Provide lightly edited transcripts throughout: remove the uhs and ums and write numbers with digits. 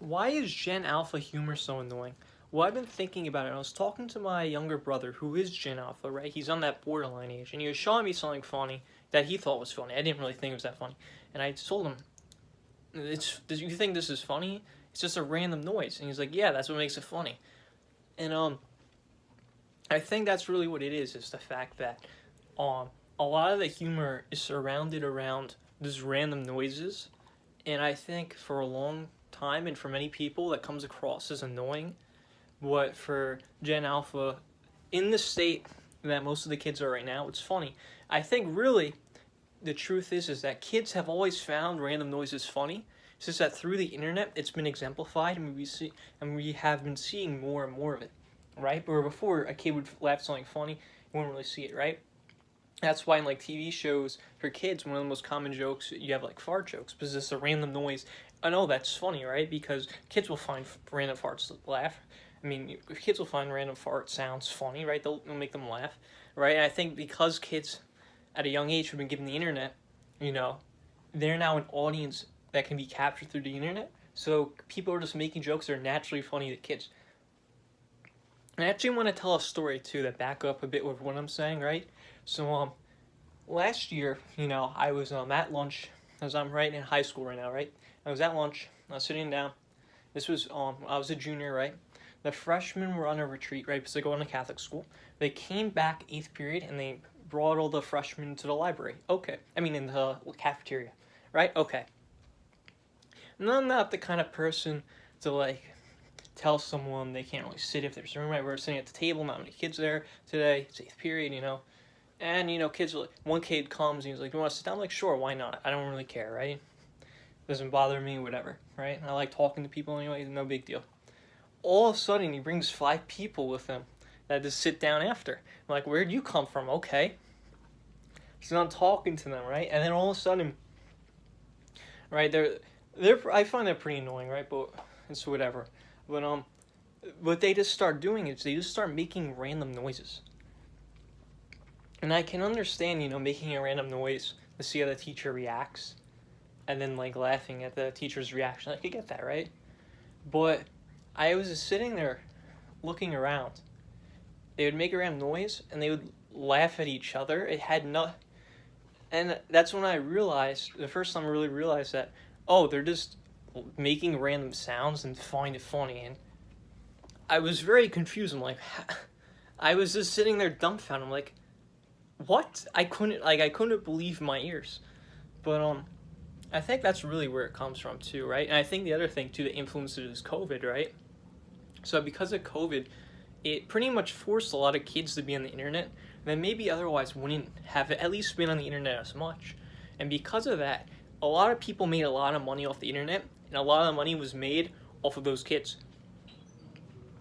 Why is Gen Alpha humor so annoying? Well, I've been thinking about it. I was talking to my younger brother, who is Gen Alpha, right? He's on that borderline age, and he was showing me something funny that he thought was funny. I didn't really think it was that funny, and I told him, Do you think this is funny? It's just a random noise." And he's like, "Yeah, that's what makes it funny." And I think that's really what it is the fact that a lot of the humor is surrounded around these random noises, and I think for a long time and for many people that comes across as annoying. But for Gen Alpha, in the state that most of the kids are right now, it's funny. I think really the truth is that kids have always found random noises funny. It's just that through the internet, it's been exemplified, and we have been seeing more and more of it, right? Where before a kid would laugh at something funny, you wouldn't really see it, right? That's why in like TV shows for kids, one of the most common jokes you have like fart jokes, because it's a random noise. I know that's funny, right? Because kids will find random farts to laugh. I mean, kids will find random fart sounds funny, right? They'll make them laugh, right? And I think because kids at a young age have been given the internet, you know, they're now an audience that can be captured through the internet. So people are just making jokes that are naturally funny to kids. And I actually want to tell a story too that back up a bit with what I'm saying, right? So last year, I was at lunch, as I'm right in high school right now, right? I was at lunch, I was sitting down. This was I was a junior, right? The freshmen were on a retreat, right? Because they go to a Catholic school. They came back 8th period and they brought all the freshmen to the library. Okay. I mean, in the cafeteria, right? Okay. And I'm not the kind of person to like tell someone they can't really sit if there's room, right? We're sitting at the table, not many kids there today. It's 8th period, And, kids, one kid comes and he's like, "You want to sit down?" I'm like, "Sure, why not? I don't really care, right? Doesn't bother me, whatever, right? I like talking to people anyway, no big deal." All of a sudden, he brings 5 people with him that just sit down after. I'm like, "Where'd you come from?" Okay. So I'm talking to them, right? And then all of a sudden, right, I find that pretty annoying, right? But it's whatever. But what they just start doing is they just start making random noises. And I can understand, making a random noise to see how the teacher reacts, and then like laughing at the teacher's reaction. I could get that, right? But I was just sitting there looking around. They would make a random noise and they would laugh at each other. It had no, and that's when I realized, the first time I really realized that, oh, they're just making random sounds and find it funny. And I was very confused. I'm like, I was just sitting there dumbfounded. I'm like, what? I couldn't believe my ears. But I think that's really where it comes from too, right? And I think the other thing too that influenced it is COVID, right? So because of COVID, it pretty much forced a lot of kids to be on the internet that maybe otherwise wouldn't have at least been on the internet as much. And because of that, a lot of people made a lot of money off the internet, and a lot of the money was made off of those kids.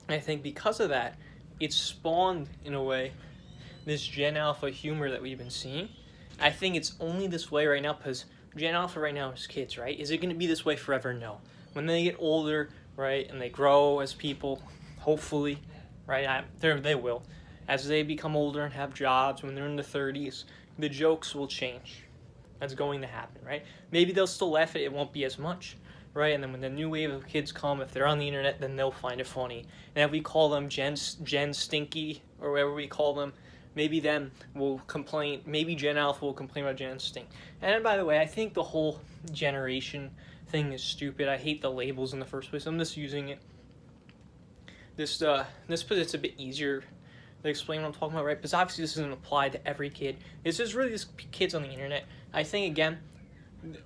And I think because of that, it spawned, in a way, this Gen Alpha humor that we've been seeing. I think it's only this way right now because Gen Alpha right now is kids, right? Is it going to be this way forever? No. When they get older, right, and they grow as people, hopefully, right, they will. As they become older and have jobs, when they're in the 30s, the jokes will change. That's going to happen, right? Maybe they'll still laugh at it, it won't be as much, right? And then when the new wave of kids come, if they're on the internet, then they'll find it funny. And if we call them Gen Stinky, or whatever we call them, maybe them will complain, maybe Gen Alpha will complain about Gen Stink. And by the way, I think the whole generation thing is stupid. I hate the labels in the first place. I'm just using it. This because it's a bit easier to explain what I'm talking about, right? Because obviously this doesn't apply to every kid. It's just really just kids on the internet. I think, again,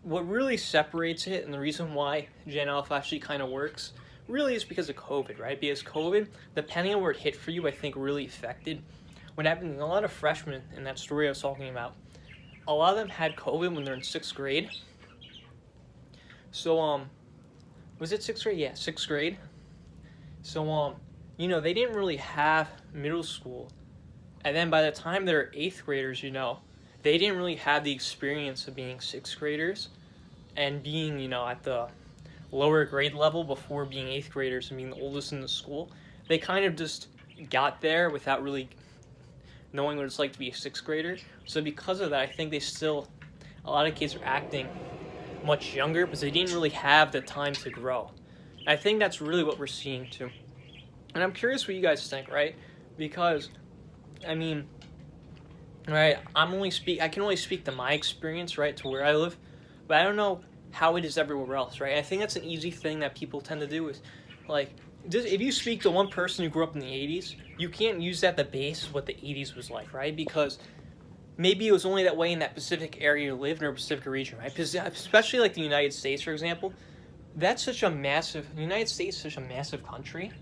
what really separates it and the reason why Gen Alpha actually kind of works really is because of COVID, right? Because COVID, depending on where it hit for you, I think really affected what happened. A lot of freshmen in that story I was talking about, a lot of them had COVID when they're in 6th grade. So, was it 6th grade? Yeah, 6th grade. So, they didn't really have middle school. And then by the time they're 8th graders, they didn't really have the experience of being 6th graders and being, at the lower grade level before being 8th graders and being the oldest in the school. They kind of just got there without really knowing what it's like to be a 6th grader. So because of that, I think a lot of kids are acting much younger because they didn't really have the time to grow. I think that's really what we're seeing too. And I'm curious what you guys think, right? Because, I mean, right, I can only speak to my experience, right, to where I live, but I don't know how it is everywhere else, right? I think that's an easy thing that people tend to do is, like, if you speak to one person who grew up in the 80s, you can't use that to base what the 80s was like, right? Because maybe it was only that way in that specific area you lived in or Pacific region, right? Because especially like the United States, for example, the United States is such a massive country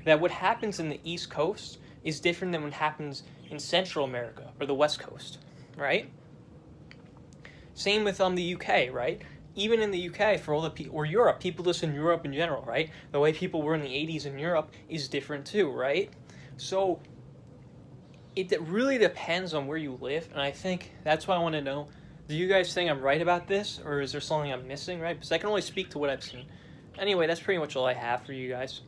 that what happens in the East Coast is different than what happens in Central America or the West Coast, right? Same with the UK, right? Even in the UK, for all the people, or Europe, people just in Europe in general, right? The way people were in the 80s in Europe is different too, right? So it really depends on where you live, and I think that's why I want to know, do you guys think I'm right about this, or is there something I'm missing, right? Because I can only speak to what I've seen. Anyway, that's pretty much all I have for you guys.